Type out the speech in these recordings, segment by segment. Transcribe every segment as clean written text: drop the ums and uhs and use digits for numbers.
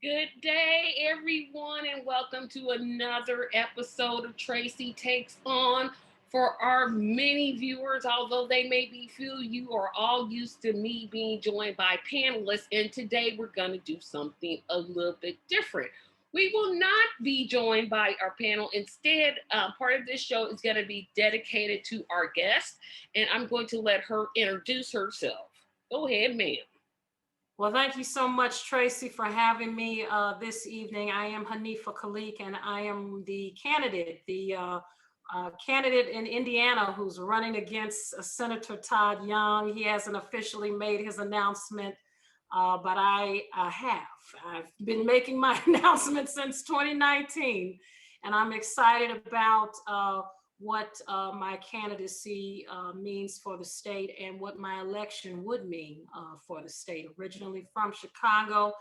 Good day, everyone, and welcome to another episode of Tracy Takes On. For our many viewers, although they may be few, you are all used to me being joined by panelists, and today we're going to do something a little bit different. We will not be joined by our panel. Instead, part of this show is going to be dedicated to our guest, and I'm going to let her introduce herself. Go ahead, ma'am. Well, thank you so much, Tracy, for having me this evening. I am Haneefah Khaaliq, and I am the candidate in Indiana who's running against Senator Todd Young. He hasn't officially made his announcement, but I've been making my announcement since 2019, and I'm excited about what my candidacy means for the state and what my election would mean for the state. Originally from Chicago,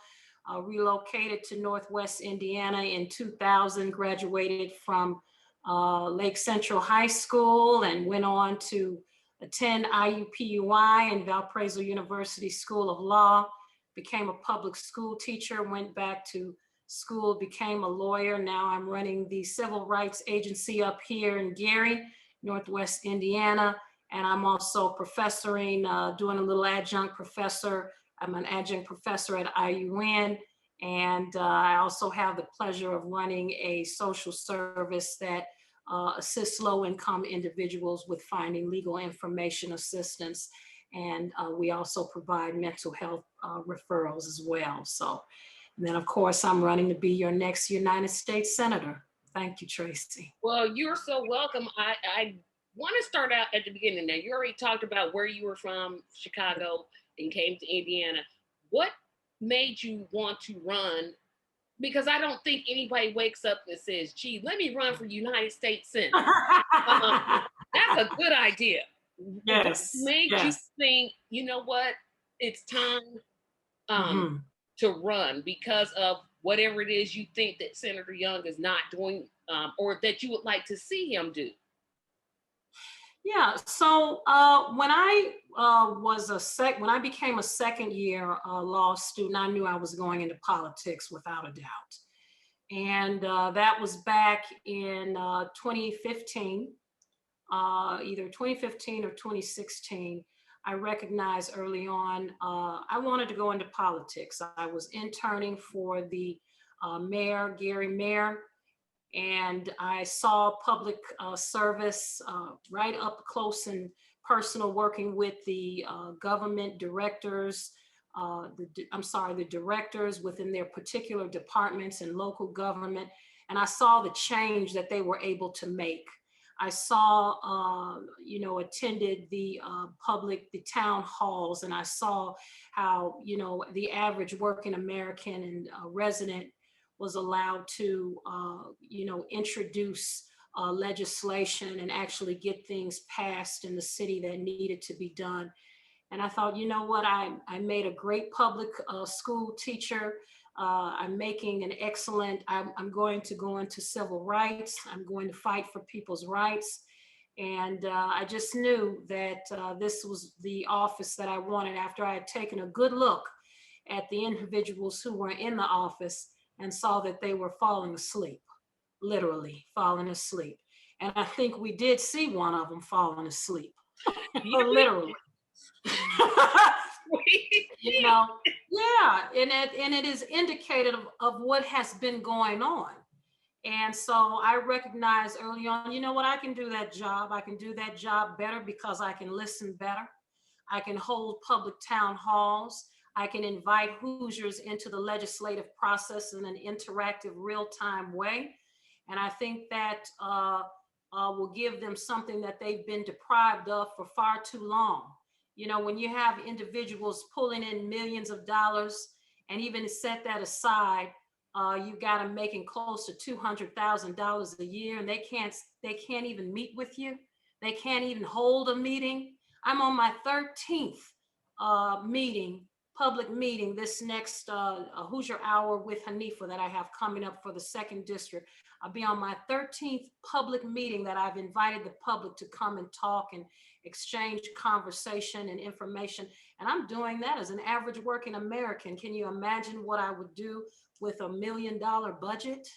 relocated to Northwest Indiana in 2000, graduated from Lake Central High School and went on to attend IUPUI and Valparaiso University School of Law, became a public school teacher, went back to school, became a lawyer. Now I'm running the civil rights agency up here in Gary, Northwest Indiana. And I'm also professoring, doing a little adjunct professor. I'm an adjunct professor at IUN. And I also have the pleasure of running a social service that assists low-income individuals with finding legal information assistance. And we also provide mental health referrals as well. So. And then, of course, I'm running to be your next United States Senator. Thank you, Tracy. Well, you're so welcome. I want to start out at the beginning. Now, you already talked about where you were from, Chicago, and came to Indiana. What made you want to run? Because I don't think anybody wakes up and says, gee, let me run for United States Senate. That's a good idea. Yes. What made you think, you know what, it's time to run because of whatever it is you think that Senator Young is not doing or that you would like to see him do? Yeah, so when I when I became a second year law student, I knew I was going into politics without a doubt. And that was back in 2015, either 2015 or 2016. I recognized early on I wanted to go into politics. I was interning for the mayor, Gary Mayor, and I saw public service right up close and personal, working with the government directors, the directors within their particular departments and local government. And I saw the change that they were able to make. I saw, attended the the town halls, and I saw how, the average working American and resident was allowed to, introduce legislation and actually get things passed in the city that needed to be done. And I thought, you know what, I made a great public school teacher. I'm making an excellent, I'm going to go into civil rights. I'm going to fight for people's rights. And I just knew that this was the office that I wanted after I had taken a good look at the individuals who were in the office and saw that they were falling asleep, literally falling asleep. And I think we did see one of them falling asleep, literally. Yeah, and it is indicative of what has been going on. And so I recognized early on, you know what, I can do that job. I can do that job better because I can listen better. I can hold public town halls. I can invite Hoosiers into the legislative process in an interactive, real-time way. And I think that will give them something that they've been deprived of for far too long. You know, when you have individuals pulling in millions of dollars, and even set that aside, you've got them making close to $200,000 a year, and they can't even meet with you. They can't even hold a meeting. I'm on my 13th public meeting this next Hoosier Hour with Haneefah that I have coming up for the 2nd District. I'll be on my 13th public meeting that I've invited the public to come and talk and exchange conversation and information. And I'm doing that as an average working American. Can you imagine what I would do with $1 million budget,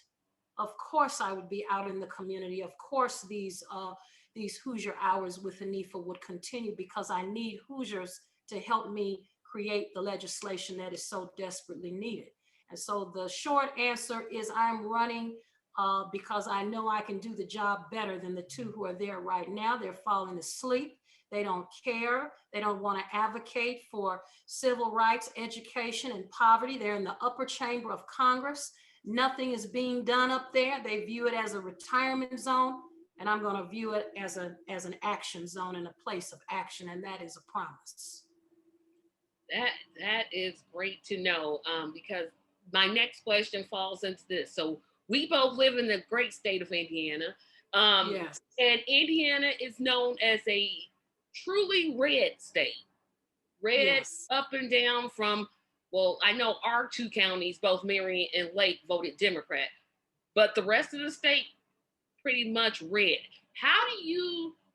of course I would be out in the community. Of course these Hoosier Hours with Haneefah would continue, because I need Hoosiers to help me create the legislation that is so desperately needed. And so the short answer is I'm running because I know I can do the job better than the two who are there right now. They're falling asleep. They don't care. They don't want to advocate for civil rights, education, and poverty. They're in the upper chamber of Congress. Nothing is being done up there. They view it as a retirement zone, and I'm going to view it as an action zone and a place of action, and that is a promise. That is great to know, because my next question falls into this. So we both live in the great state of Indiana. Yes. And Indiana is known as a truly red state. Red, yes. Up and down from, well, I know our two counties, both Marion and Lake, voted Democrat, but the rest of the state, pretty much red.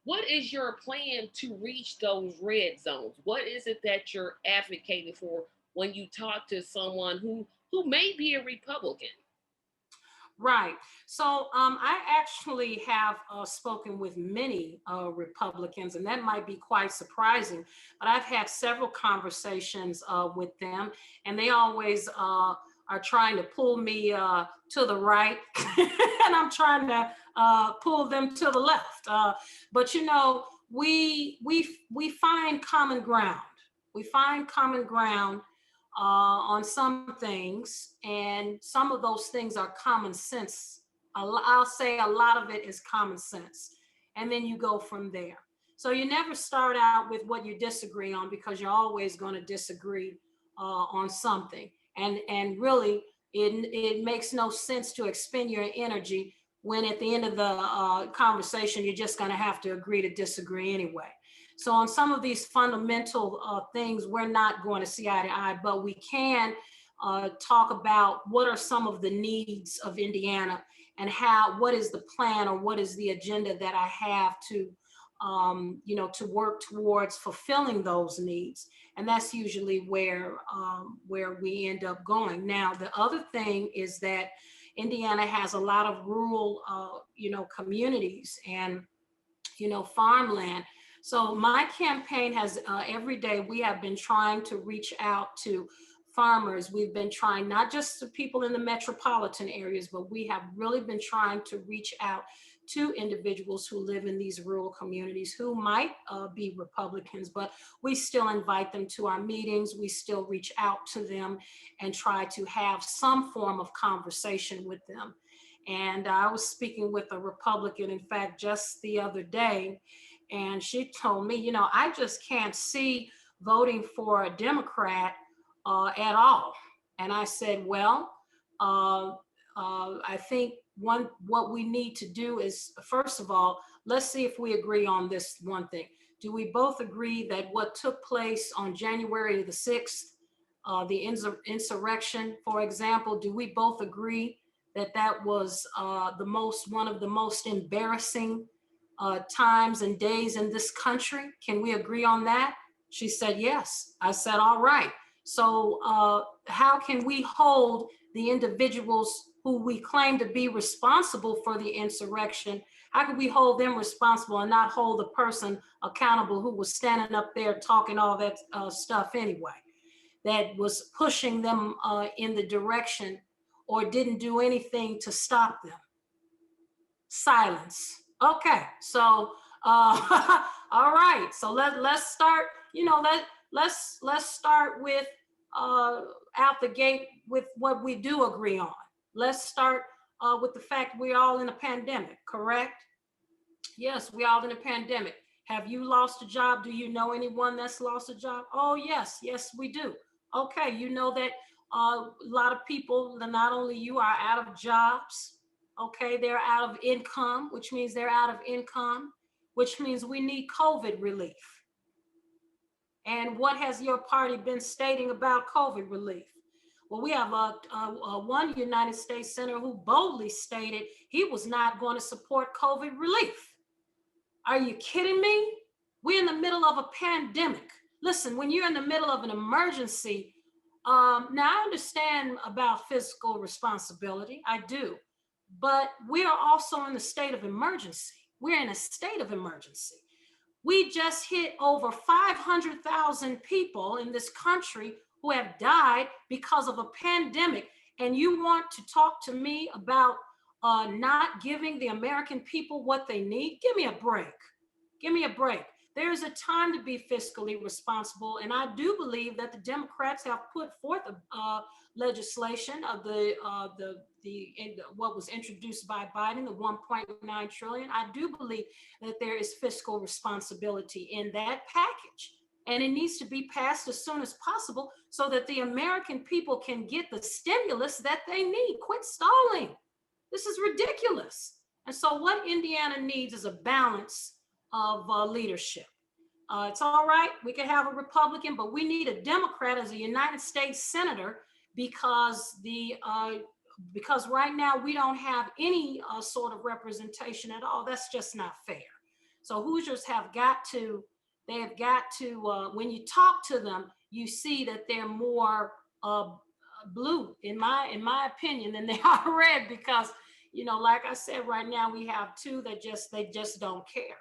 What is your plan to reach those red zones? What is it that you're advocating for when you talk to someone who may be a Republican? Right. So I actually have spoken with many Republicans, and that might be quite surprising. But I've had several conversations with them, and they always are trying to pull me to the right, and I'm trying to pull them to the left. But we find common ground. We find common ground on some things, and some of those things are common sense. I'll say a lot of it is common sense, and then you go from there. So you never start out with what you disagree on, because you're always going to disagree on something, and really it makes no sense to expend your energy when at the end of the conversation you're just going to have to agree to disagree anyway. So on some of these fundamental things, we're not going to see eye to eye, but we can talk about what are some of the needs of Indiana, and what is the plan, or what is the agenda that I have to, to work towards fulfilling those needs. And that's usually where we end up going. Now, the other thing is that Indiana has a lot of rural, communities and, farmland. So my campaign has, every day we have been trying to reach out to farmers. We've been trying not just to people in the metropolitan areas, but we have really been trying to reach out to individuals who live in these rural communities who might be Republicans, but we still invite them to our meetings. We still reach out to them and try to have some form of conversation with them. And I was speaking with a Republican, in fact, just the other day, and she told me, I just can't see voting for a Democrat at all. And I said, well, I think what we need to do is, first of all, let's see if we agree on this one thing. Do we both agree that what took place on January the 6th, the insurrection, for example, do we both agree that that was one of the most embarrassing times and days in this country? Can we agree on that? She said, yes. I said, all right. So how can we hold the individuals who we claim to be responsible for the insurrection? How can we hold them responsible and not hold the person accountable who was standing up there talking all that stuff anyway, that was pushing them in the direction or didn't do anything to stop them? Silence. Okay, so all right. So let's start. Let's start with out the gate with what we do agree on. Let's start with the fact we're all in a pandemic. Correct? Yes, we're all in a pandemic. Have you lost a job? Do you know anyone that's lost a job? Oh yes, we do. Okay, you know that a lot of people, not only you, are out of jobs. Okay, they're out of income, which means which means we need COVID relief. And what has your party been stating about COVID relief? Well, we have one United States senator who boldly stated he was not going to support COVID relief. Are you kidding me? We're in the middle of a pandemic. Listen, when you're in the middle of an emergency, Now, I understand about fiscal responsibility. I do. But we are also in a state of emergency. We're in a state of emergency. We just hit over 500,000 people in this country who have died because of a pandemic. And you want to talk to me about not giving the American people what they need? Give me a break. Give me a break. There's a time to be fiscally responsible, and I do believe that the Democrats have put forth a legislation of what was introduced by Biden, the 1.9 trillion. I do believe that there is fiscal responsibility in that package, and it needs to be passed as soon as possible so that the American people can get the stimulus that they need. Quit stalling. This is ridiculous. And so, what Indiana needs is a balance of leadership. It's all right, we can have a Republican, but we need a Democrat as a United States senator because right now we don't have any sort of representation at all. That's just not fair. So Hoosiers have got to, when you talk to them, you see that they're more blue, in my opinion, than they are red, because like I said, right now we have two that they just don't care.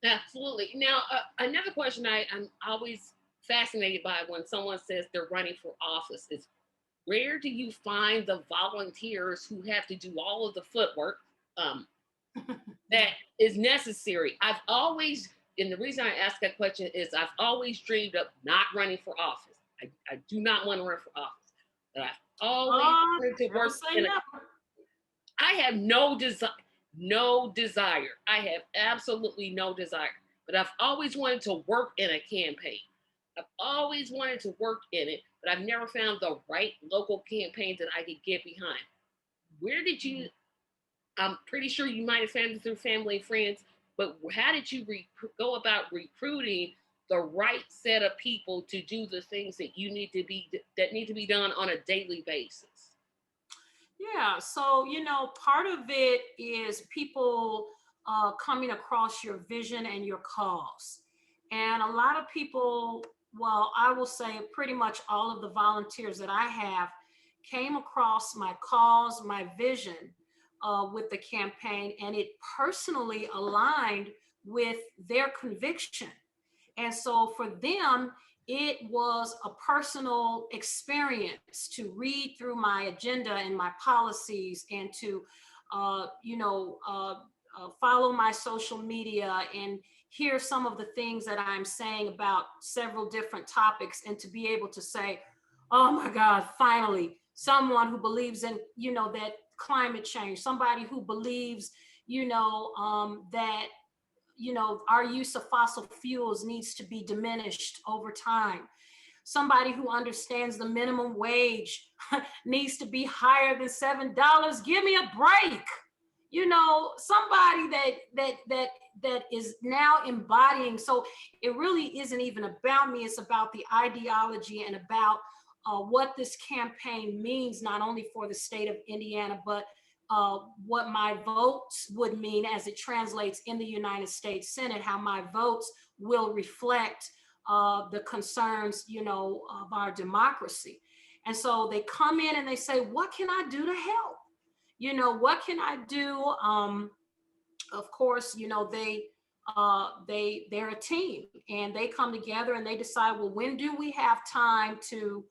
Absolutely. Now, another question I'm always fascinated by when someone says they're running for office is, where do you find the volunteers who have to do all of the footwork that is necessary? And the reason I ask that question is I've always dreamed of not running for office. I do not want to run for office, but I've always wanted to work I have no desire. I have absolutely no desire. But I've always wanted to work in a campaign. I've always wanted to work in it, but I've never found the right local campaign that I could get behind. Where did you? I'm pretty sure you might have found it through family and friends, but how did you go about recruiting the right set of people to do the things that need to be done on a daily basis? Yeah, so part of it is people coming across your vision and your cause. And a lot of people, well, I will say pretty much all of the volunteers that I have came across my cause, my vision with the campaign, and it personally aligned with their conviction. And so for them, it was a personal experience to read through my agenda and my policies, and to, follow my social media and hear some of the things that I'm saying about several different topics, and to be able to say, oh my God, finally, someone who believes in, that climate change, somebody who believes, that our use of fossil fuels needs to be diminished over time. Somebody who understands the minimum wage needs to be higher than $7. Give me a break. Somebody that is now embodying. So it really isn't even about me. It's about the ideology and about what this campaign means, not only for the state of Indiana, but what my votes would mean as it translates in the United States Senate, how my votes will reflect the concerns, of our democracy. And so they come in and they say, what can I do to help? What can I do? Of course, they're a team, and they come together and they decide, well, when do we have time to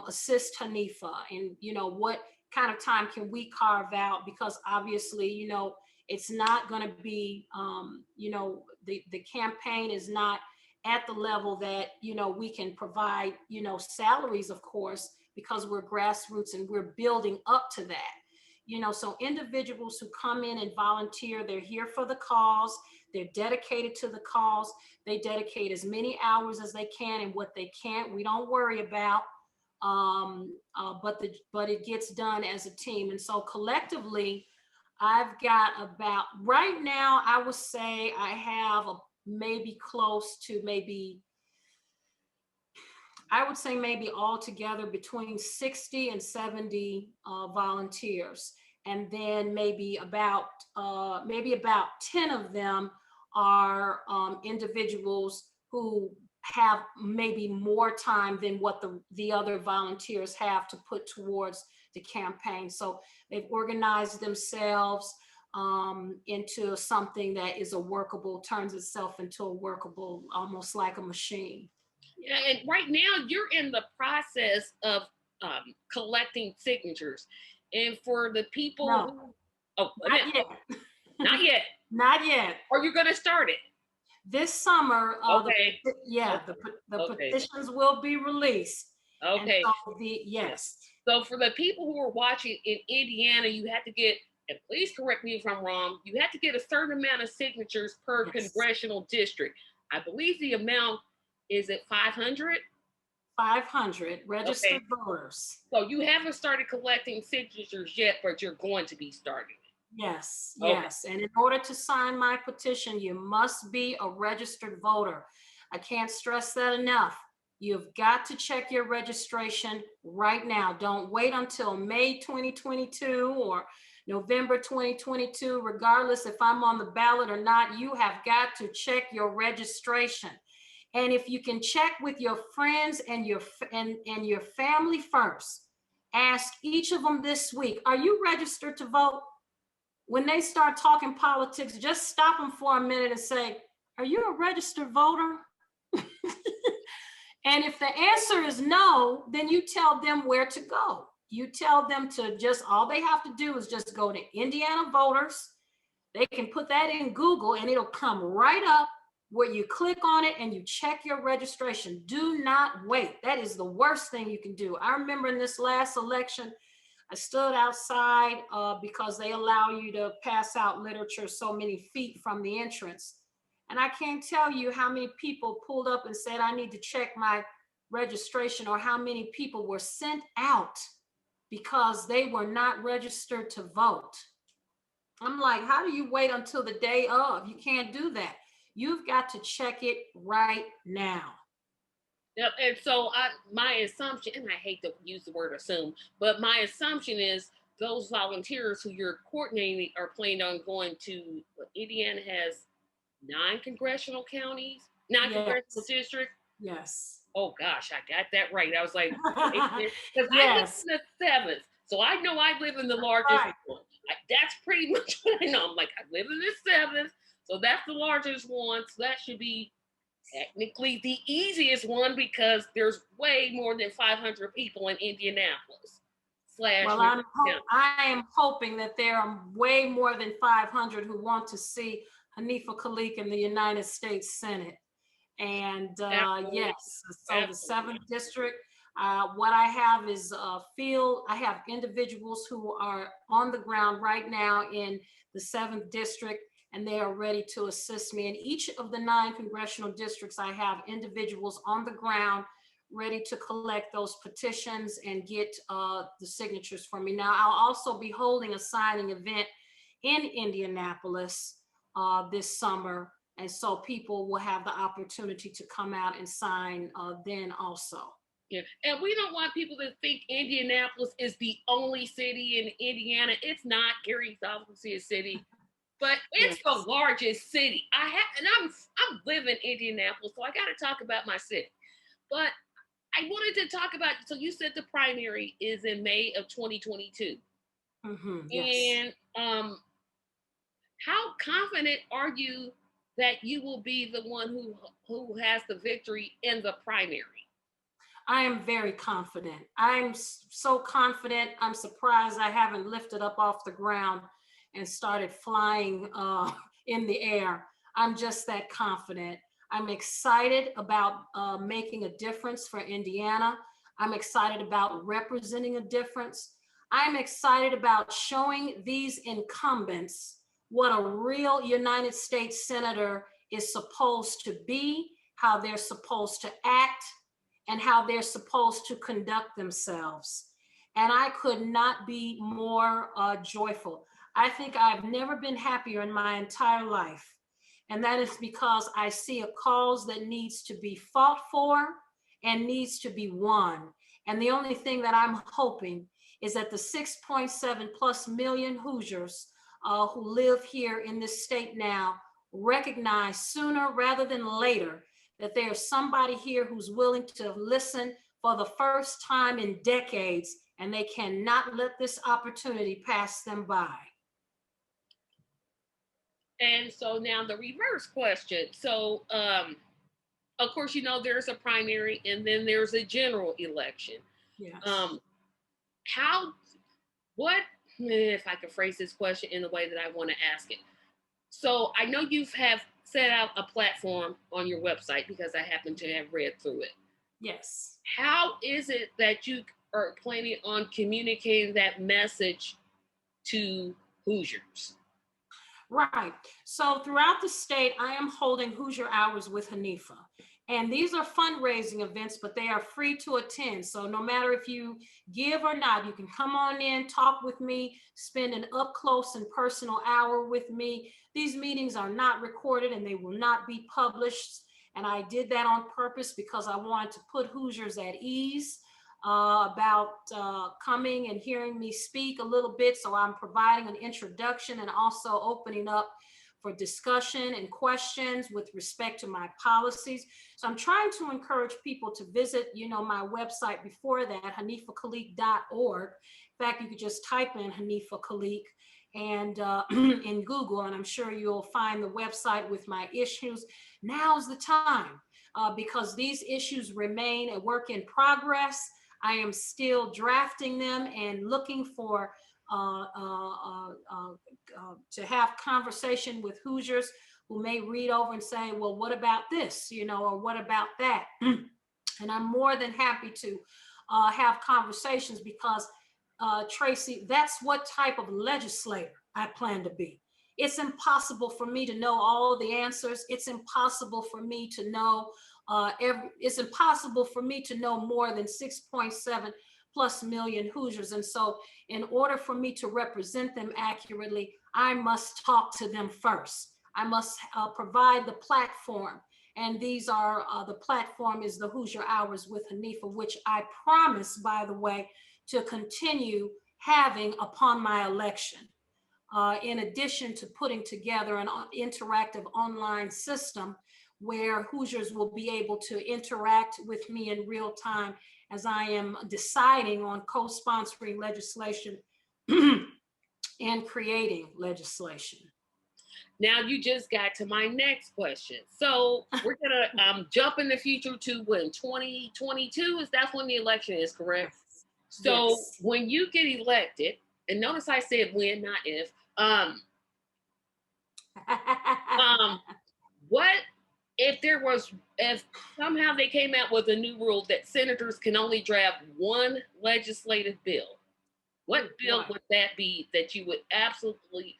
assist Haneefah? And, what kind of time can we carve out? Because obviously, it's not going to be, the campaign is not at the level that, we can provide, salaries, of course, because we're grassroots and we're building up to that. So individuals who come in and volunteer, they're here for the cause, they're dedicated to the cause, they dedicate as many hours as they can, and what they can't, we don't worry about. But it gets done as a team. And so collectively, I've got about, right now, I would say I have maybe close to maybe altogether between 60 and 70 volunteers. And then maybe about 10 of them are individuals who have maybe more time than what the other volunteers have to put towards the campaign. So they've organized themselves into something that is a workable, turns itself into a workable, almost like a machine. Yeah, and right now you're in the process of collecting signatures. And for the people who, oh, not yet. Not yet. Not yet. Or you're going to start it? This summer, okay. The petitions will be released. Okay. So yes. So for the people who are watching in Indiana, you have to get, and please correct me if I'm wrong, you have to get a certain amount of signatures per congressional district. I believe the amount is at 500? 500 registered voters. So you haven't started collecting signatures yet, but you're going to be starting. Yes, yes. And in order to sign my petition, you must be a registered voter. I can't stress that enough. You've got to check your registration right now. Don't wait until May 2022 or November 2022. Regardless if I'm on the ballot or not, you have got to check your registration. And if you can check with your friends and your family first, ask each of them this week, are you registered to vote? When they start talking politics, just stop them for a minute and say, are you a registered voter? And if the answer is no, then you tell them where to go. You tell them to all they have to do is just go to Indiana Voters. They can put that in Google and it'll come right up where you click on it and you check your registration. Do not wait. That is the worst thing you can do. I remember in this last election, I stood outside because they allow you to pass out literature so many feet from the entrance. And I can't tell you how many people pulled up and said, I need to check my registration, or how many people were sent out because they were not registered to vote. I'm like, how do you wait until the day of? You can't do that. You've got to check it right now. Yep. And so my assumption, and I hate to use the word assume, but my assumption is those volunteers who you're coordinating are planning on going to, Indiana has 9 congressional counties, 9 congressional districts. Yes. Oh gosh, I got that right. I was like, because I live in the 7th. So I know I live in the largest one. That's pretty much what I know. I'm like, I live in the 7th. So that's the largest one. So that should be technically the easiest one because there's way more than 500 people in Indianapolis. Well, I am hoping that there are way more than 500 who want to see Haneefah Khaaliq in the United States Senate. And yes, so the 7th district, what I have is I have individuals who are on the ground right now in the 7th district, and they are ready to assist me. In each of the 9 congressional districts, I have individuals on the ground ready to collect those petitions and get the signatures for me. Now, I'll also be holding a signing event in Indianapolis this summer. And so people will have the opportunity to come out and sign then also. Yeah, and we don't want people to think Indianapolis is the only city in Indiana. It's not. Gary's obviously a city, but it's the largest city. I'm living in Indianapolis, so I got to talk about my city. But I wanted to talk about, so you said the primary is in May of 2022. Yes. And how confident are you that you will be the one who has the victory in the primary? I am very confident. I'm so confident. I'm surprised I haven't lifted up off the ground and started flying in the air. I'm just that confident. I'm excited about making a difference for Indiana. I'm excited about representing a difference. I'm excited about showing these incumbents what a real United States Senator is supposed to be, how they're supposed to act, and how they're supposed to conduct themselves. And I could not be more joyful. I think I've never been happier in my entire life. And that is because I see a cause that needs to be fought for and needs to be won. And the only thing that I'm hoping is that the 6.7+ million Hoosiers who live here in this state now recognize sooner rather than later that there's somebody here who's willing to listen for the first time in decades, and they cannot let this opportunity pass them by. And so now the reverse question. So, of course, you know, there's a primary and then there's a general election. Yes. How, what, if I could phrase this question in the way that I want to ask it. So I know you have set out a platform on your website because I happen to have read through it. Yes. How is it that you are planning on communicating that message to Hoosiers? Right. So throughout the state, I am holding Hoosier Hours with Haneefah. And these are fundraising events, but they are free to attend. So no matter if you give or not, you can come on in, talk with me, spend an up close and personal hour with me. These meetings are not recorded and they will not be published. And I did that on purpose because I wanted to put Hoosiers at ease about coming and hearing me speak a little bit. So I'm providing an introduction and also opening up for discussion and questions with respect to my policies. So I'm trying to encourage people to visit, my website before that, HaneefahKhaaliq.org. In fact, you could just type in Haneefah Khaaliq and in Google, and I'm sure you'll find the website with my issues. Now's the time because these issues remain a work in progress. I am still drafting them and looking for to have conversation with Hoosiers who may read over and say, well, what about this, or what about that? And I'm more than happy to have conversations because, Tracy, that's what type of legislator I plan to be. It's impossible for me to know all the answers. It's impossible for me to know it's impossible for me to know more than 6.7 plus million Hoosiers. And so in order for me to represent them accurately, I must talk to them first. I must provide the platform. And these are, the platform is the Hoosier Hours with Haneefah, which I promise, by the way, to continue having upon my election. In addition to putting together an interactive online system where Hoosiers will be able to interact with me in real time as I am deciding on co-sponsoring legislation and creating legislation. Now you just got to my next question. So we're gonna jump in the future to when 2022 is that's when the election is, correct? Yes. So yes. When you get elected, and notice I said when, not if. What if somehow they came out with a new rule that senators can only draft one legislative bill? What bill would that be that you would absolutely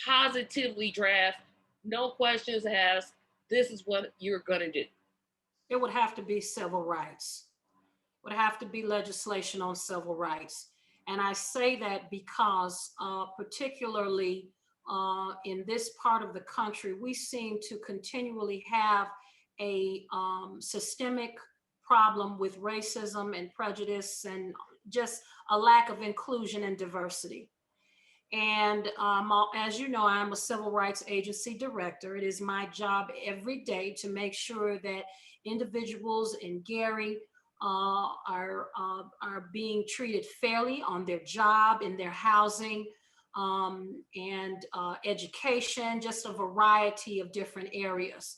positively draft, no questions asked, this is what you're going to do? It would have to be civil rights. It would have to be legislation on civil rights. And I say that because particularly in this part of the country, we seem to continually have a systemic problem with racism and prejudice and just a lack of inclusion and diversity. And as you know, I'm a civil rights agency director. It is my job every day to make sure that individuals in Gary are being treated fairly on their job, in their housing, and education, just a variety of different areas.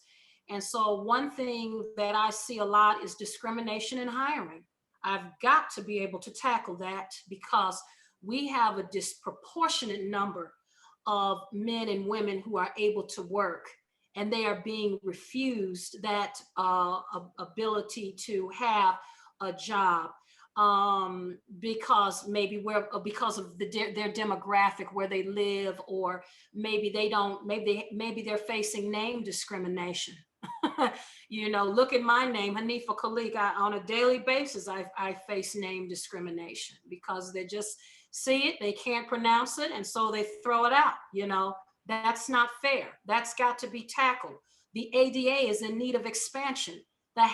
And so one thing that I see a lot is discrimination in hiring. I've got to be able to tackle that because we have a disproportionate number of men and women who are able to work, and they are being refused that ability to have a job because because of their demographic, where they live, or maybe they're facing name discrimination. Look at my name, Haneefah Khaaliq. On a daily basis, I face name discrimination because they just see it, they can't pronounce it, and so they throw it out. That's not fair. That's got to be tackled. The ADA is in need of expansion. The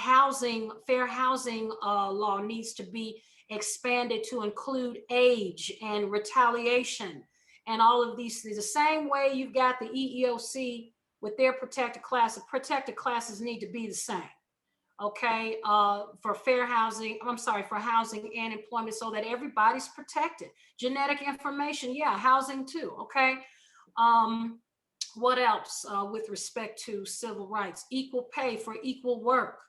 fair housing law needs to be expanded to include age and retaliation and all of these things. The same way you've got the EEOC with their protected classes need to be the same. okay, for fair housing, I'm sorry, for housing and employment so that everybody's protected. Genetic information, yeah, housing too, okay? Um, what else with respect to civil rights? Equal pay for equal work.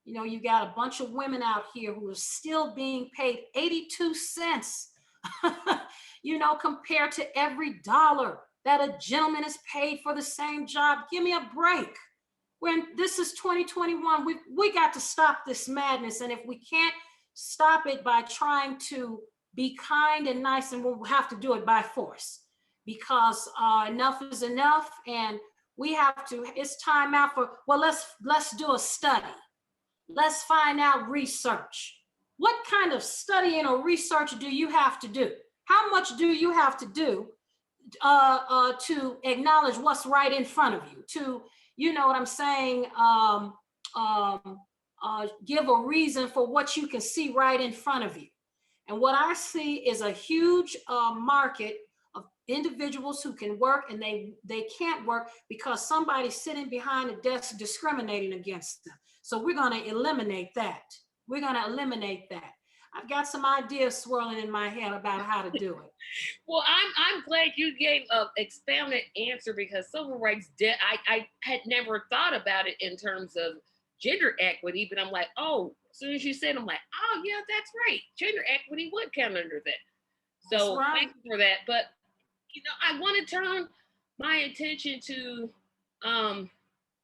You know, you got a bunch of women out here who are still being paid 82 cents, you know, compared to every dollar that a gentleman is paid for the same job. Give me a break. When this is 2021, we got to stop this madness. And if we can't stop it by trying to be kind and nice, and we'll have to do it by force, because enough is enough. And we have to, it's time out for, well, let's do a study. Let's find out research. What kind of studying or research do you have to do? How much do you have to do to acknowledge what's right in front of you? To, you know what I'm saying? Give a reason for what you can see right in front of you. And what I see is a huge market of individuals who can work, and they can't work because somebody's sitting behind a desk discriminating against them. So we're going to eliminate that. We're going to eliminate that. I've got some ideas swirling in my head about how to do it. Well, I'm glad you gave an expounded answer, because civil rights, I had never thought about it in terms of gender equity, but I'm like, oh, as soon as you said, I'm like, oh yeah, that's right. Gender equity would count under that. So right. Thank you for that. But you know, I want to turn my attention to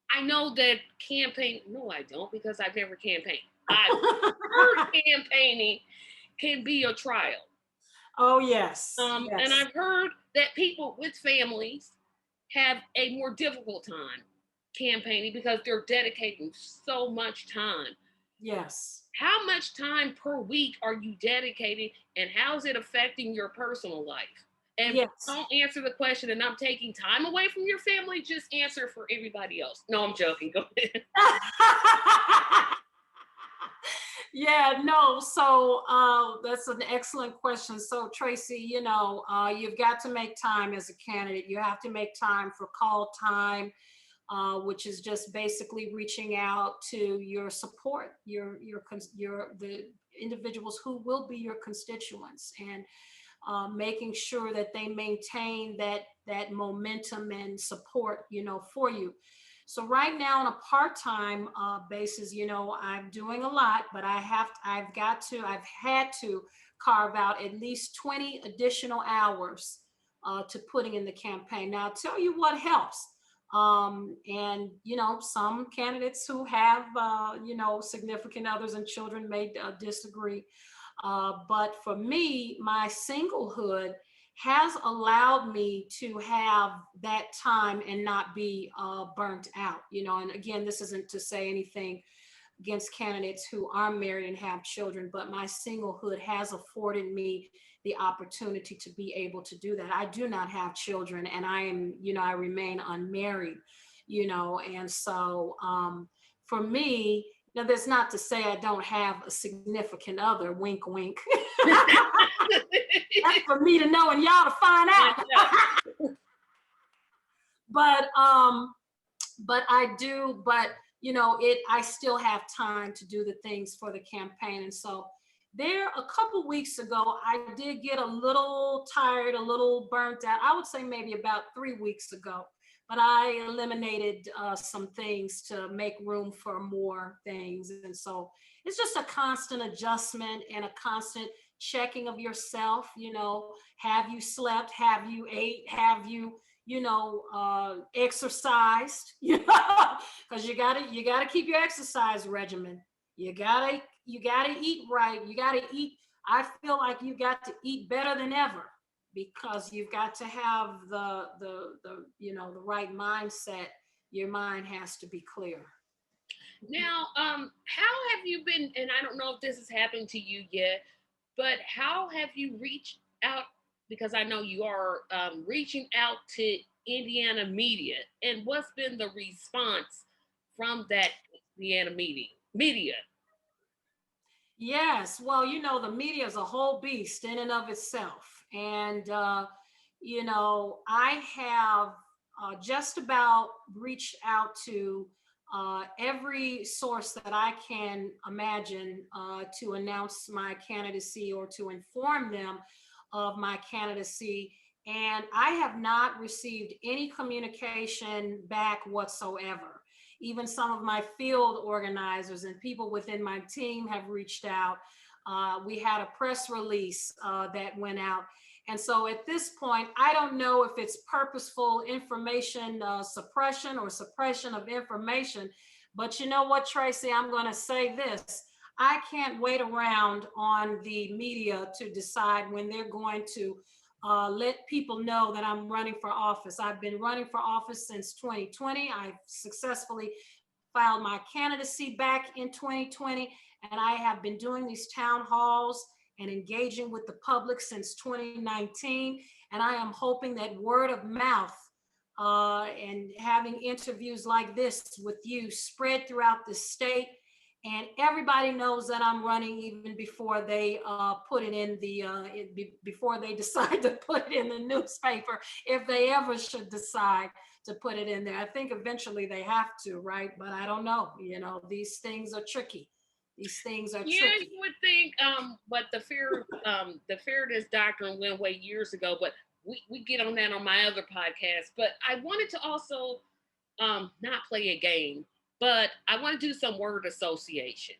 I know that campaign, no, I don't, because I've never campaigned. I've heard campaigning can be a trial. Oh, yes. Yes. And I've heard that people with families have a more difficult time campaigning because they're dedicating so much time. Yes. How much time per week are you dedicating, and how is it affecting your personal life? And yes. Don't answer the question and I'm taking time away from your family. Just answer for everybody else. No, I'm joking. Go ahead. Yeah, no. So that's an excellent question. So Tracy, you know, you've got to make time as a candidate. You have to make time for call time, which is just basically reaching out to your support, the individuals who will be your constituents, and making sure that they maintain that momentum and support, you know, for you. So right now on a part-time basis, you know, I'm doing a lot, but I've had to carve out at least 20 additional hours to putting in the campaign. Now, I'll tell you what helps. And, you know, some candidates who have, you know, significant others and children may disagree. But for me, my singlehood has allowed me to have that time and not be burnt out, you know. And again, this isn't to say anything against candidates who are married and have children, but my singlehood has afforded me the opportunity to be able to do that. I do not have children, and I am, you know, I remain unmarried, you know. And so for me, now, that's not to say I don't have a significant other, wink, wink. That's for me to know and y'all to find out. But I do, but you know, I still have time to do the things for the campaign. And so there, a couple weeks ago, I did get a little tired, a little burnt out. I would say maybe about 3 weeks ago. But I eliminated some things to make room for more things. And so it's just a constant adjustment and a constant checking of yourself. You know, have you slept? Have you ate? Have you, you know, exercised? You know, because you gotta keep your exercise regimen. You gotta eat right. You gotta eat. I feel like you got to eat better than ever, because you've got to have the you know, the right mindset. Your mind has to be clear. Now, how have you been, and I don't know if this has happened to you yet, but how have you reached out, because I know you are reaching out to Indiana media, and what's been the response from that Indiana media? Yes, well, you know, the media is a whole beast in and of itself. And, you know, I have just about reached out to every source that I can imagine to announce my candidacy or to inform them of my candidacy. And I have not received any communication back whatsoever. Even some of my field organizers and people within my team have reached out. We had a press release that went out. And so at this point, I don't know if it's purposeful information suppression or suppression of information. But you know what, Tracy, I'm going to say this. I can't wait around on the media to decide when they're going to let people know that I'm running for office. I've been running for office since 2020. I've successfully filed my candidacy back in 2020, and I have been doing these town halls and engaging with the public since 2019. And I am hoping that word of mouth and having interviews like this with you spread throughout the state. And everybody knows that I'm running even before they put it in before they decide to put it in the newspaper, if they ever should decide to put it in there. I think eventually they have to, right? But I don't know. You know, these things are tricky. These things are Yeah, tricky. you would think, but the fairness doctrine went away years ago. But we get on that on my other podcast. But I wanted to also not play a game, but I want to do some word association.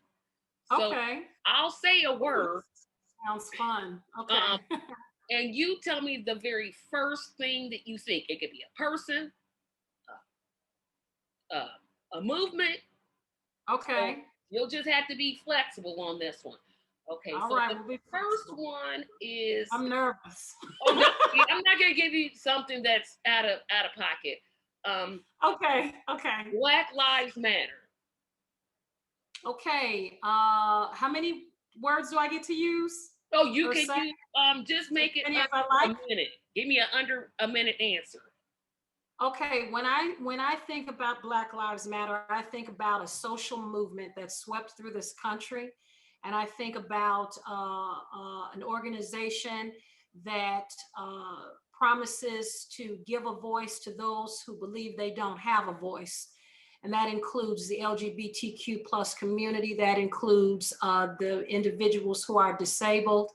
So Okay. I'll say a word. Sounds fun. Okay. And you tell me the very first thing that you think. It could be a person, a movement. Okay. So you'll just have to be flexible on this one. Okay, All so right, the we'll first one is. I'm nervous. Oh no, I'm not gonna give you something that's out of pocket. Okay. Black Lives Matter. Okay. How many words do I get to use? Oh, you can say? use just make it As I under like. a minute. Give me under a minute answer. Okay, when I think about Black Lives Matter, I think about a social movement that swept through this country, and I think about an organization that promises to give a voice to those who believe they don't have a voice. And that includes the LGBTQ plus community. That includes the individuals who are disabled,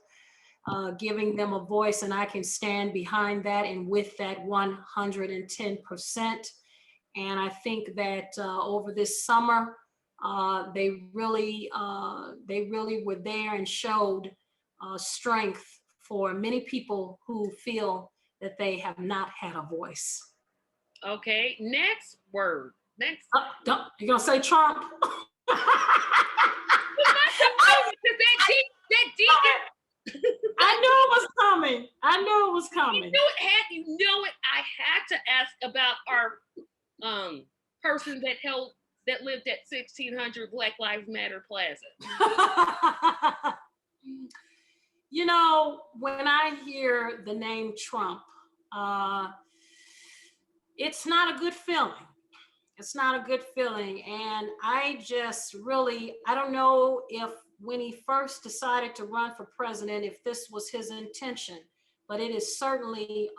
giving them a voice, and I can stand behind that and with that 110%. And I think that over this summer, they really were there and showed strength for many people who feel that they have not had a voice. Okay, next word. Next. You're gonna say Trump? that deacon. I knew it was coming. You know it. I had to ask about our person that lived at 1600 Black Lives Matter Plaza. You know, when I hear the name Trump, it's not a good feeling. It's not a good feeling. And I just really, I don't know if when he first decided to run for president, if this was his intention, but it has certainly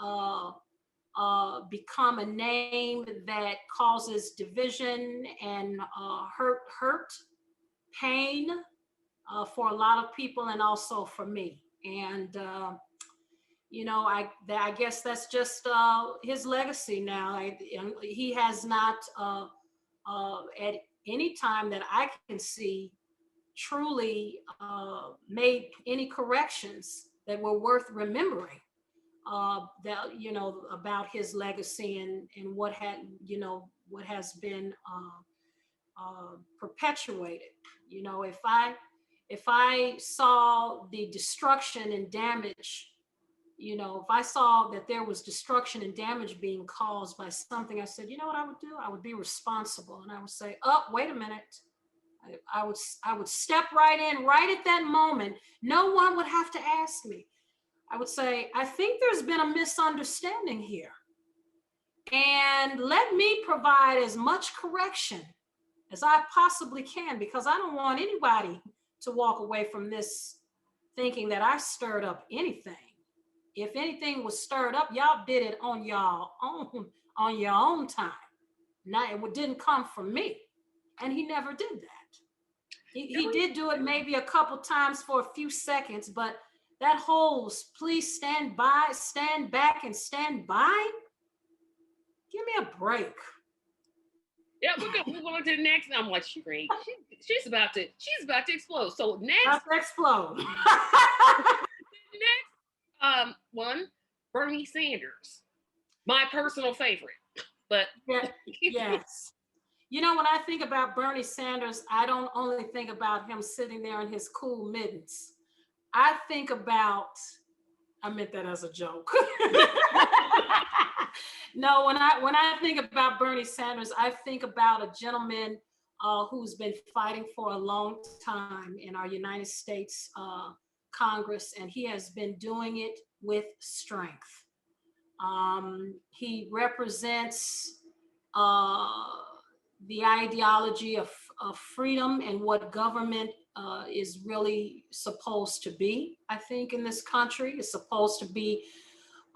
become a name that causes division and hurt, pain for a lot of people, and also for me. And you know, I guess that's just his legacy now. He has not at any time that I can see truly made any corrections that were worth remembering. That, you know, about his legacy and what has been perpetuated. You know, if I saw the destruction and damage, you know, if I saw that there was destruction and damage being caused by something, I said, you know what I would do? I would be responsible, and I would say, oh, wait a minute. I would step right in right at that moment. No one would have to ask me. I would say, I think there's been a misunderstanding here. And let me provide as much correction as I possibly can, because I don't want anybody to walk away from this thinking that I stirred up anything. If anything was stirred up, y'all did it on your own time. Now, it didn't come from me. And he never did that. He did do it maybe a couple times for a few seconds, but that whole please stand by, stand back, and stand by. Give me a break. Yeah, we're gonna move on to the next. I'm like, she's about to explode. So next, about to explode. next one, Bernie Sanders, my personal favorite. But yes. You know, when I think about Bernie Sanders, I don't only think about him sitting there in his cool mittens. I think about, I meant that as a joke. No, when I think about Bernie Sanders, I think about a gentleman who's been fighting for a long time in our United States Congress, and he has been doing it with strength. He represents the ideology of freedom and what government is really supposed to be. I think in this country, it's supposed to be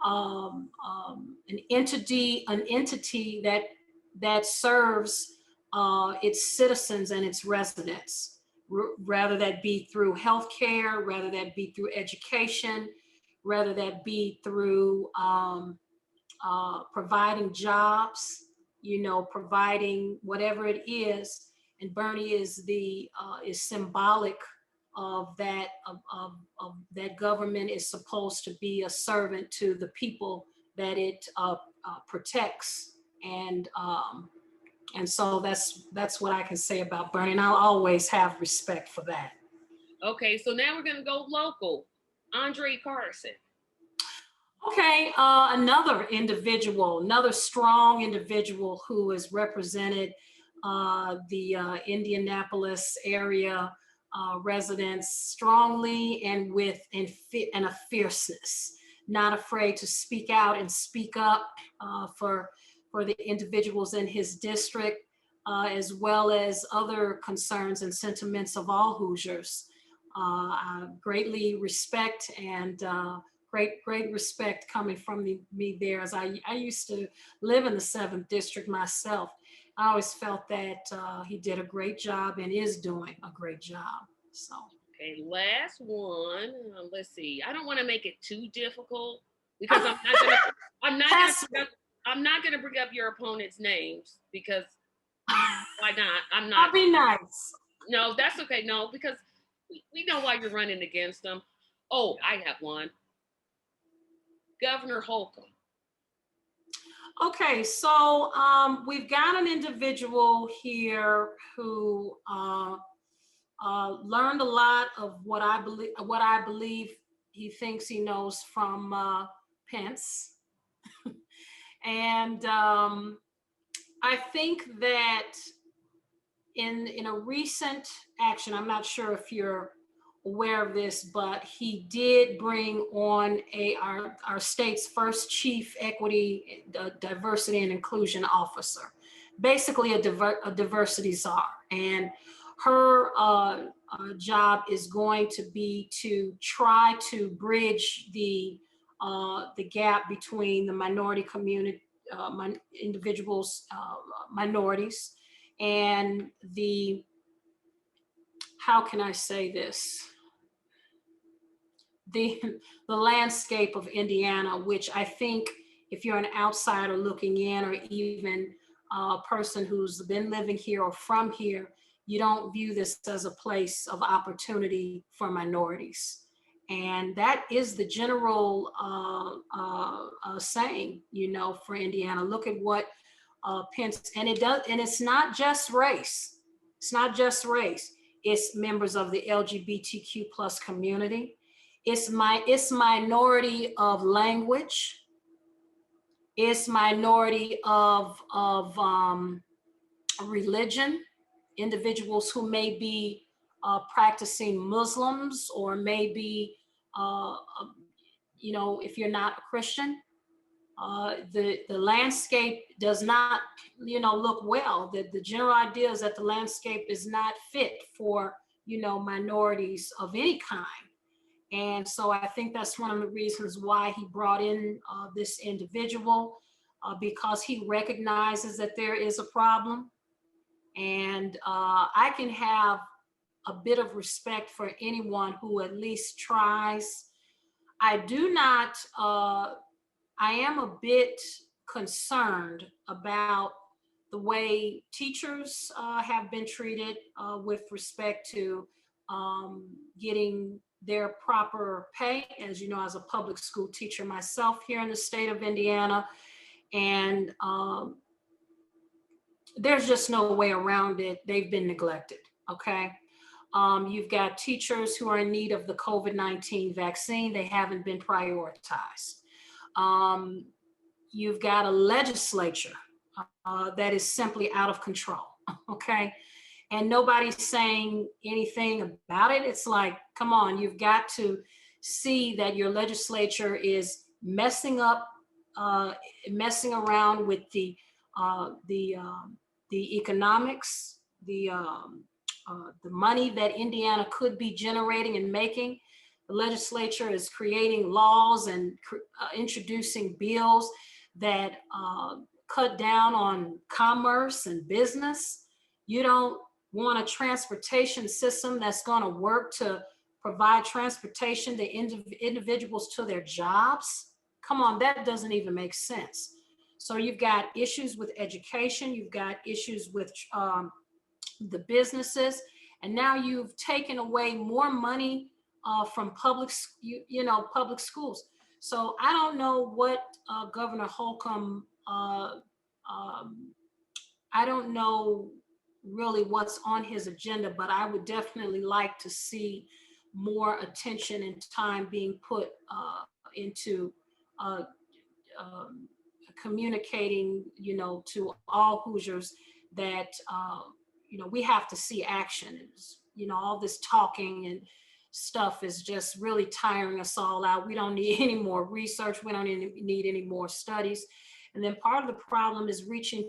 an entity that serves its citizens and its residents, rather that be through healthcare, rather that be through education, rather that be through providing jobs, you know, providing whatever it is. And Bernie is symbolic of that, of that government is supposed to be a servant to the people that it protects. And so that's what I can say about Bernie, and I'll always have respect for that. Okay, so now we're gonna go local. Andre Carson. Okay, another strong individual who has represented the Indianapolis area residents strongly and with a fierceness, not afraid to speak out and speak up for the individuals in his district, as well as other concerns and sentiments of all Hoosiers. I greatly respect and great respect coming from me there, as I used to live in the 7th District myself. I always felt that he did a great job and is doing a great job. So. Okay, last one. Let's see. I don't want to make it too difficult because I'm not gonna bring up your opponent's names because why not? I'm not. I'll be nice. No, that's okay. No, because we know why you're running against them. Oh, I have one. Governor Holcomb. Okay, so we've got an individual here who learned a lot of what I believe he thinks he knows from Pence, and I think that in a recent action, I'm not sure if you're aware of this, but he did bring on our state's first chief equity, diversity and inclusion officer, basically a diversity czar. And her job is going to be to try to bridge the gap between the minority community, individuals, minorities, and the, how can I say this? The landscape of Indiana, which I think if you're an outsider looking in, or even a person who's been living here or from here, you don't view this as a place of opportunity for minorities. And that is the general saying, you know, for Indiana. Look at what Pence, and it's not just race. It's not just race. It's members of the LGBTQ plus community. It's minority of language. It's minority of religion. Individuals who may be practicing Muslims, or maybe, you know, if you're not a Christian, the landscape does not, you know, look well. The general idea is that the landscape is not fit for, you know, minorities of any kind. And so I think that's one of the reasons why he brought in this individual, because he recognizes that there is a problem. And I can have a bit of respect for anyone who at least tries. I do not, I am a bit concerned about the way teachers have been treated with respect to getting their proper pay. As you know, as a public school teacher myself here in the state of Indiana, and there's just no way around it. They've been neglected, okay? You've got teachers who are in need of the COVID-19 vaccine. They haven't been prioritized. You've got a legislature that is simply out of control, okay? And nobody's saying anything about it. It's like, come on, you've got to see that your legislature is messing up, messing around with the economics, the money that Indiana could be generating and making. The legislature is creating laws and introducing bills that cut down on commerce and business. You don't want a transportation system that's going to work to provide transportation to individuals to their jobs. Come on, that doesn't even make sense. So you've got issues with education, you've got issues with the businesses, and now you've taken away more money from public schools. So I don't know what Governor Holcomb, I don't know really what's on his agenda, but I would definitely like to see more attention and time being put into communicating, to all Hoosiers that, we have to see action. All this talking and stuff is just really tiring us all out. We don't need any more research. We don't need any more studies. And then part of the problem is reaching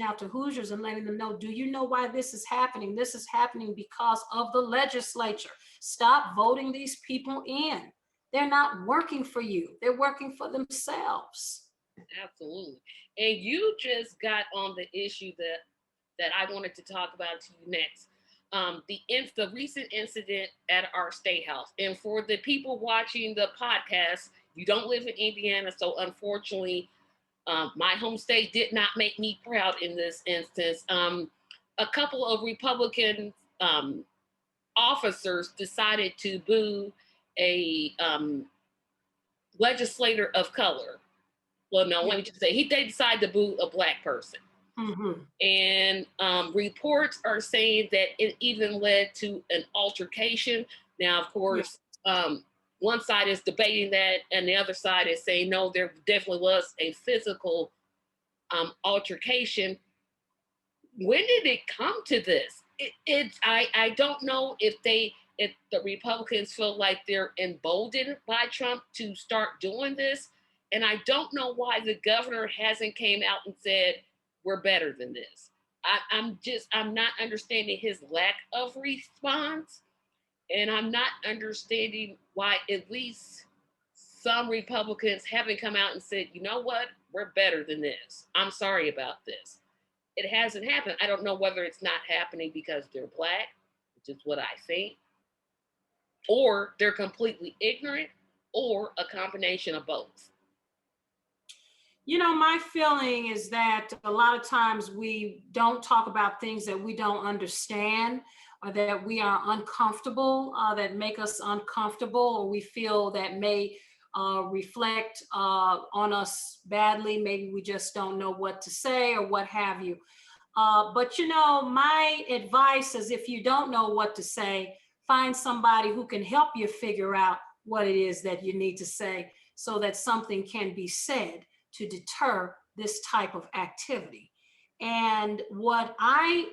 out to Hoosiers and letting them know, do you know why this is happening? This is happening because of the legislature. Stop voting these people in. They're not working for you. They're working for themselves. Absolutely. And you just got on the issue that I wanted to talk about to you next. The recent incident at our state house. And for the people watching the podcast, you don't live in Indiana, so unfortunately, my home state did not make me proud in this instance. A couple of Republican officers decided to boo a legislator of color. Well, no, let me just say, they decided to boo a Black person. Mm-hmm. And reports are saying that it even led to an altercation. Now, of course, one side is debating that, and the other side is saying, no, there definitely was a physical altercation. When did it come to this? I don't know if the Republicans feel like they're emboldened by Trump to start doing this. And I don't know why the governor hasn't came out and said, we're better than this. I'm not understanding his lack of response. And I'm not understanding why at least some Republicans haven't come out and said, you know what, we're better than this. I'm sorry about this. It hasn't happened. I don't know whether it's not happening because they're Black, which is what I think, or they're completely ignorant, or a combination of both. My feeling is that a lot of times we don't talk about things that we don't understand, or that we are uncomfortable, that make us uncomfortable, or we feel that may reflect on us badly. Maybe we just don't know what to say or what have you. But my advice is, if you don't know what to say, find somebody who can help you figure out what it is that you need to say, so that something can be said to deter this type of activity. And what I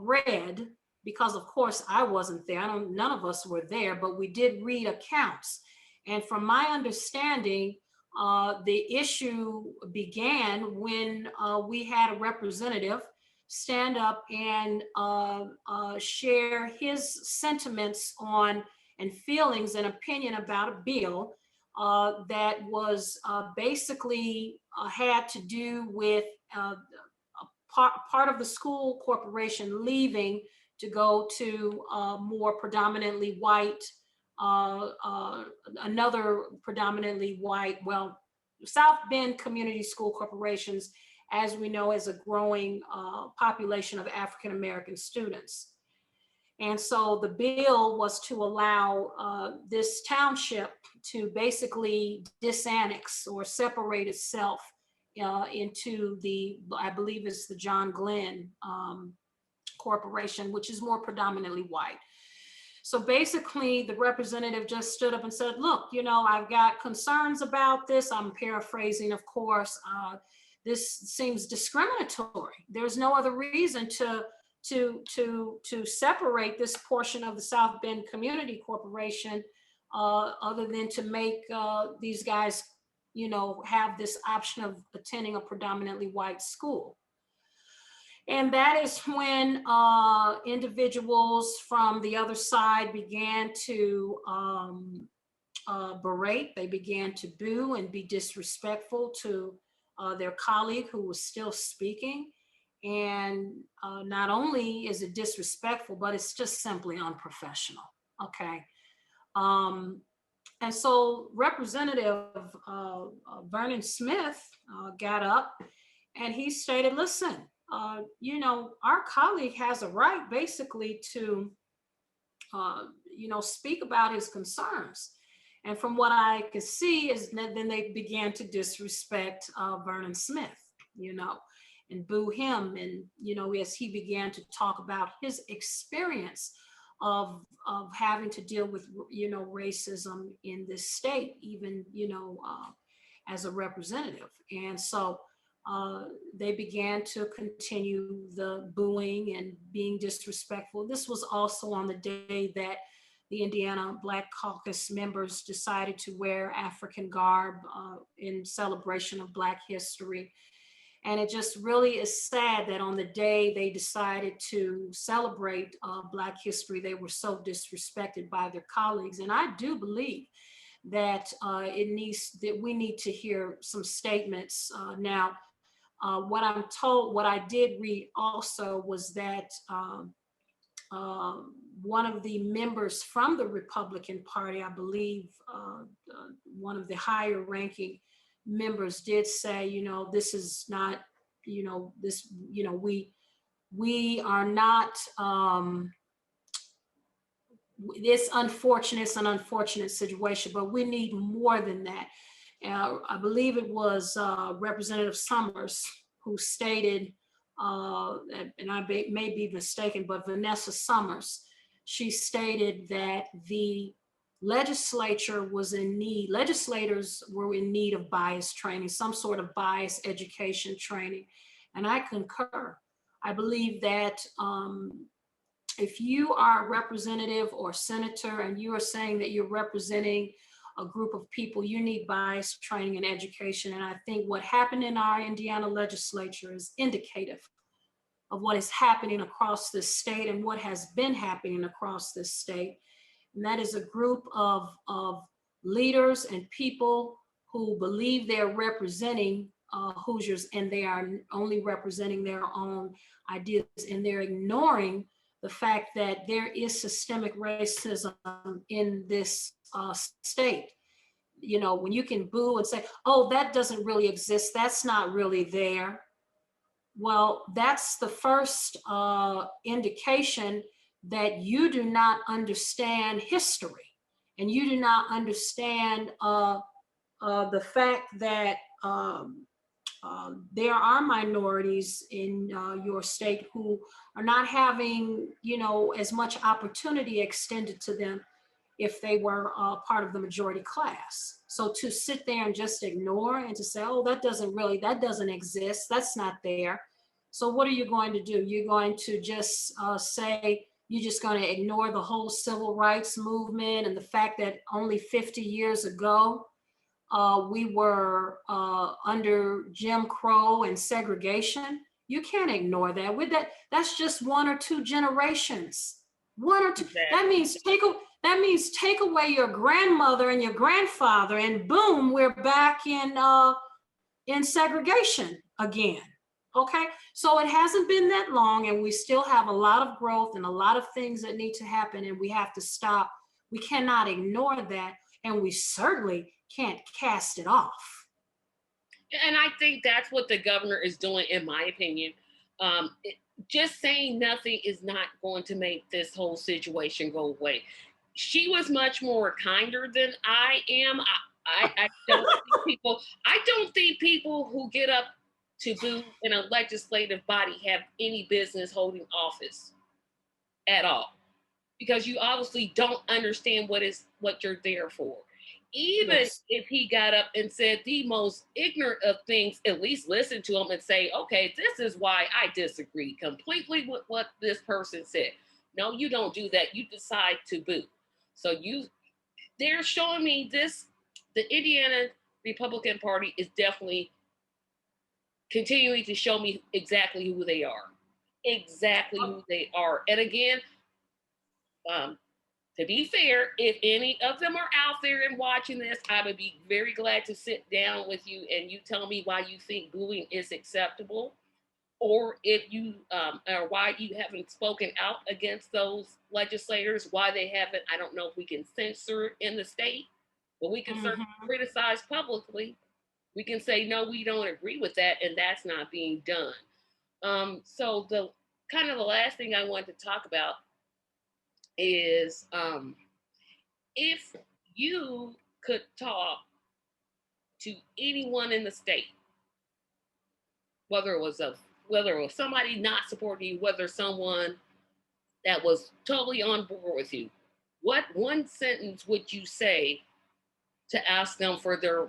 read, because of course I wasn't there, none of us were there, but we did read accounts. And from my understanding, the issue began when we had a representative stand up and share his sentiments on and feelings and opinion about a bill that was basically had to do with part of the school corporation leaving to go to more predominantly white, another predominantly white, well, South Bend Community School Corporations, as we know, is a growing population of African-American students. And so the bill was to allow this township to basically disannex or separate itself into the, I believe it's the John Glenn Corporation, which is more predominantly white. So basically the representative just stood up and said, look, you know, I've got concerns about this. I'm paraphrasing, of course. This seems discriminatory. There's no other reason to separate this portion of the South Bend Community Corporation other than to make these guys, you know, have this option of attending a predominantly white school. And that is when individuals from the other side began to berate. They began to boo and be disrespectful to their colleague who was still speaking. And not only is it disrespectful, but it's just simply unprofessional, okay? And so Representative Vernon Smith got up and he stated, listen, you know, our colleague has a right basically to, you know, speak about his concerns. And from what I could see is that then they began to disrespect Vernon Smith, you know, and boo him. And, you know, as he began to talk about his experience of having to deal with, you know, racism in this state, even, you know, as a representative. And so they began to continue the booing and being disrespectful. This was also on the day that the Indiana Black Caucus members decided to wear African garb in celebration of Black history. And it just really is sad that on the day they decided to celebrate Black history, they were so disrespected by their colleagues. And I do believe that we need to hear some statements now. What I'm told, what I did read also was that one of the members from the Republican Party, I believe one of the higher ranking members did say, you know, this is not, you know, this, you know, we are not, it's unfortunate, it's an unfortunate situation, but we need more than that. I believe it was Representative Summers who stated, and I may be mistaken, but Vanessa Summers, she stated that the legislators were in need of bias training, some sort of bias education training. And I concur. I believe that if you are a representative or senator and you are saying that you're representing a group of people, you need bias training and education. And I think what happened in our Indiana legislature is indicative of what is happening across this state and what has been happening across this state. And that is a group of leaders and people who believe they're representing Hoosiers, and they are only representing their own ideas, and they're ignoring the fact that there is systemic racism in this state. You know, when you can boo and say, oh, that doesn't really exist, that's not really there. Well, that's the first indication that you do not understand history, and you do not understand the fact that there are minorities in your state who are not having, you know, as much opportunity extended to them if they were part of the majority class. So to sit there and just ignore and to say, oh, that doesn't exist, that's not there. So what are you going to do? You're going to just say, you're just going to ignore the whole civil rights movement and the fact that only 50 years ago, we were under Jim Crow and segregation. You can't ignore that. That's just one or two generations. One or two. Exactly. That means take away your grandmother and your grandfather, and boom, we're back in segregation again. Okay, so it hasn't been that long, and we still have a lot of growth and a lot of things that need to happen, and we have to stop. We cannot ignore that, and we certainly can't cast it off. And I think that's what the governor is doing, in my opinion. Just saying nothing is not going to make this whole situation go away. She was much more kinder than I am. I don't think people. I don't think people who get up to boo in a legislative body have any business holding office at all, because you obviously don't understand what you're there for. Even Yes. if he got up and said the most ignorant of things, at least listen to him and say, okay, this is why I disagree completely with what this person said. No, you don't do that. You decide to boo. So they're showing me this. The Indiana Republican Party is definitely continuing to show me exactly who they are. Exactly who they are. And again, um, to be fair, if any of them are out there and watching this, I would be very glad to sit down with you and you tell me why you think booing is acceptable, or if you or why you haven't spoken out against those legislators, why they haven't. I don't know if we can censor in the state, but we can certainly criticize publicly. We can say no, we don't agree with that, and that's not being done. So the kind of the last thing I want to talk about is if you could talk to anyone in the state, whether it was somebody not supporting you, whether someone that was totally on board with you, what one sentence would you say to ask them for their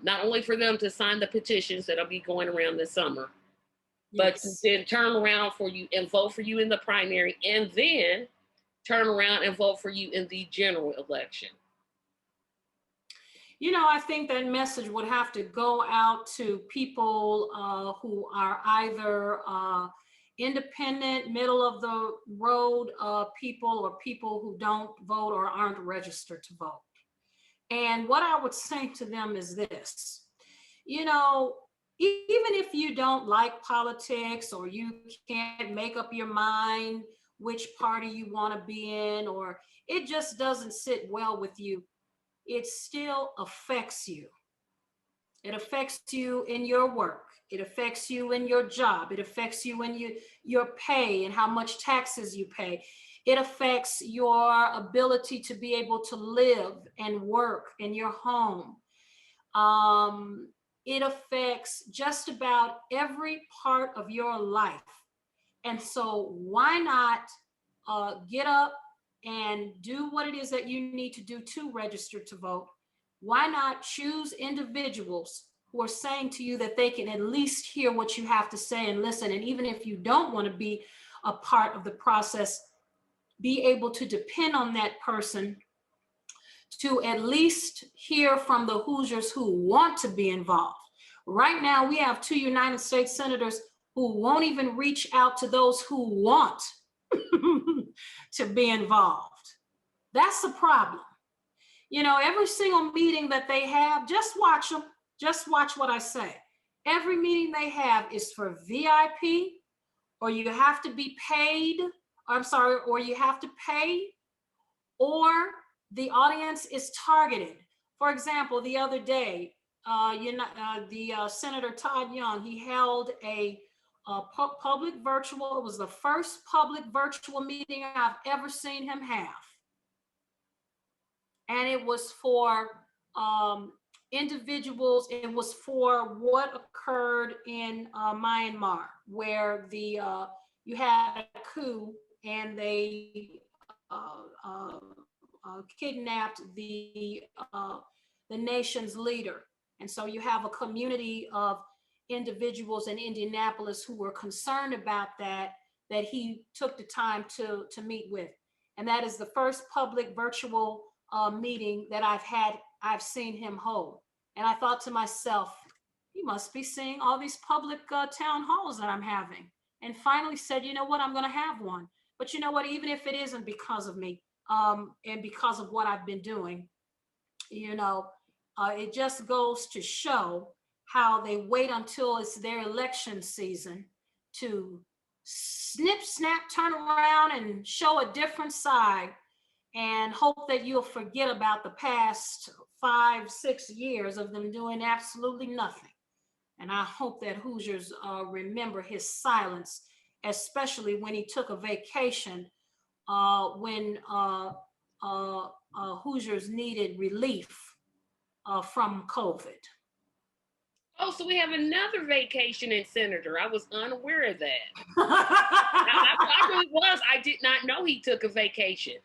not only for them to sign the petitions that'll be going around this summer, but to then turn around for you and vote for you in the primary, and then turn around and vote for you in the general election? I think that message would have to go out to people who are either independent, middle of the road people, or people who don't vote or aren't registered to vote. And what I would say to them is this, even if you don't like politics, or you can't make up your mind which party you want to be in, or it just doesn't sit well with you, it still affects you. It affects you in your work. It affects you in your job. It affects you in your pay and how much taxes you pay. It affects your ability to be able to live and work in your home. It affects just about every part of your life. And so why not get up and do what it is that you need to do to register to vote? Why not choose individuals who are saying to you that they can at least hear what you have to say and listen? And even if you don't want to be a part of the process, be able to depend on that person to at least hear from the Hoosiers who want to be involved. Right now, we have 2 United States senators who won't even reach out to those who want to be involved. That's the problem. Every single meeting that they have, just watch them. Just watch what I say. Every meeting they have is for VIP, or you have to be paid. Or you have to pay, or the audience is targeted. For example, the other day, Senator Todd Young, he held a public virtual. It was the first public virtual meeting I've ever seen him have. And it was for individuals. It was for what occurred in Myanmar, where you had a coup and they kidnapped the nation's leader. And so you have a community of individuals in Indianapolis who were concerned about that he took the time to meet with. And that is the first public virtual meeting that I've seen him hold. And I thought to myself, he must be seeing all these public town halls that I'm having. And finally said, you know what, I'm going to have one. But you know what, even if it isn't because of me and because of what I've been doing, it just goes to show how they wait until it's their election season to snip, snap, turn around and show a different side and hope that you'll forget about the past 5-6 years of them doing absolutely nothing. And I hope that Hoosiers remember his silence, especially when he took a vacation when Hoosiers needed relief from COVID. Oh, so we have another vacationing senator. I was unaware of that. I really was. I did not know he took a vacation.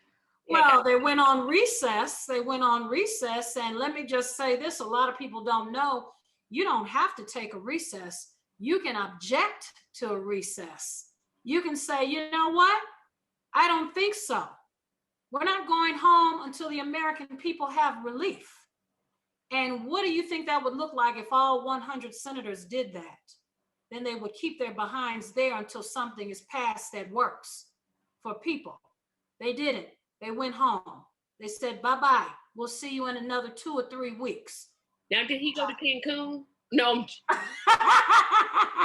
Well, they went on recess. They went on recess. And let me just say this, a lot of people don't know, you don't have to take a recess. You can object to a recess. You can say, you know what? I don't think so. We're not going home until the American people have relief. And what do you think that would look like if all 100 senators did that? Then they would keep their behinds there until something is passed that works for people. They didn't. They went home. They said, bye-bye. We'll see you in another 2 or 3 weeks. Now, did he go to Cancun? No.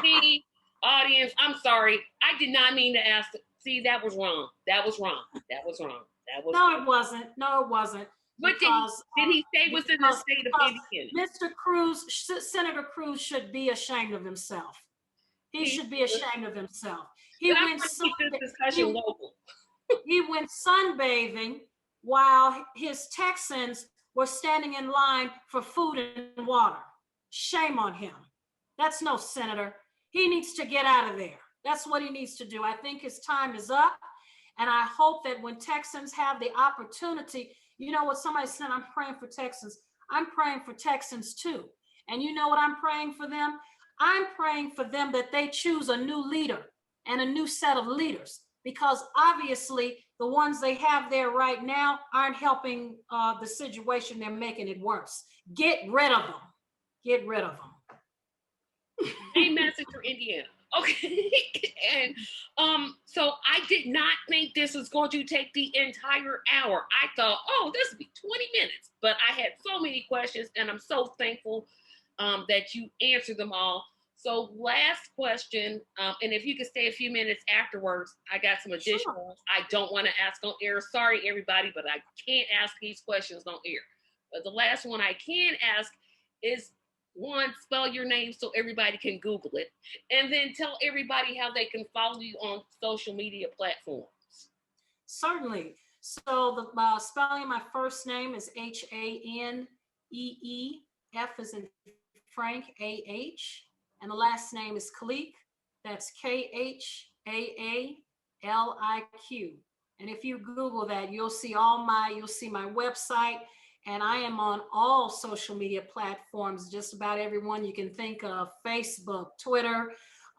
See, audience, I'm sorry. I did not mean to ask. See, that was wrong. That was wrong. That was wrong. That was No, it wasn't. No, it wasn't. What did he stay within the state of Indiana? Mr. Cruz, Senator Cruz should be ashamed of himself. He should be ashamed of himself. He went sunbathing while his Texans were standing in line for food and water. Shame on him. That's no senator. He needs to get out of there. That's what he needs to do. I think his time is up. And I hope that when Texans have the opportunity, you know what somebody said, I'm praying for Texans. I'm praying for Texans too. And you know what I'm praying for them? I'm praying for them that they choose a new leader and a new set of leaders, because obviously the ones they have there right now aren't helping the situation. They're making it worse. Get rid of them. Get rid of them. A message for Indiana. Okay. And so I did not think this was going to take the entire hour. I thought, oh, this would be 20 minutes. But I had so many questions, and I'm so thankful that you answered them all. So last question, and if you could stay a few minutes afterwards, I got some additional ones I don't want to ask on air. Sorry, everybody, but I can't ask these questions on air. But the last one I can ask is, one, spell your name so everybody can Google it. And then tell everybody how they can follow you on social media platforms. Certainly. So the spelling of my first name is Haneef, as in Frank, AH. And the last name is Khaaliq. That's Khaaliq. And if you Google that, you'll see my website. And I am on all social media platforms, just about everyone you can think of: Facebook, Twitter,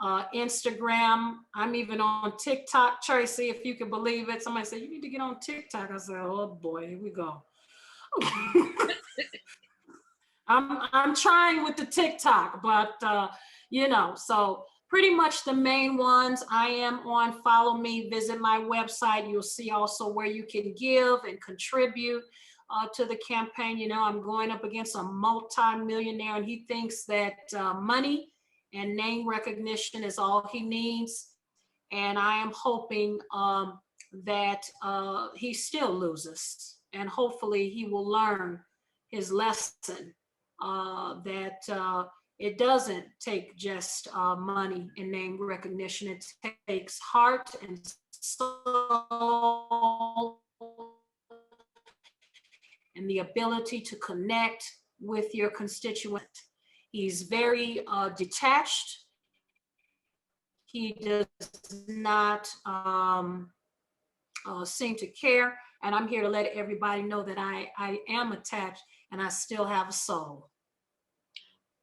Instagram. I'm even on TikTok, Tracy, if you can believe it. Somebody said, you need to get on TikTok. I said, oh boy, here we go. I'm trying with the TikTok, but so pretty much the main ones I am on. Follow me, visit my website. You'll see also where you can give and contribute to the campaign. You know, I'm going up against a multi-millionaire, and he thinks that money and name recognition is all he needs. And I am hoping that he still loses, and hopefully he will learn his lesson that it doesn't take just money and name recognition. It takes heart and soul and the ability to connect with your constituent. He's very detached. He does not seem to care. And I'm here to let everybody know that I am attached and I still have a soul.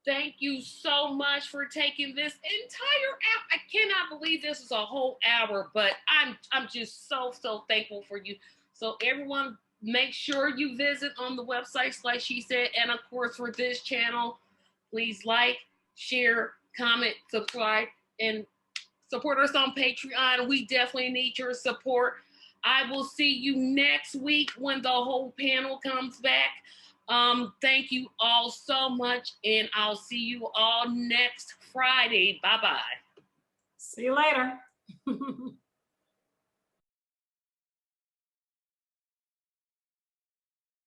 Thank you so much for taking this entire hour. I cannot believe this is a whole hour, but I'm just so thankful for you. So everyone, make sure you visit on the websites, like she said. And of course, for this channel, please like, share, comment, subscribe, and support us on Patreon. We definitely need your support. I will see you next week when the whole panel comes back. Thank you all so much, and I'll see you all next Friday. Bye-bye. See you later.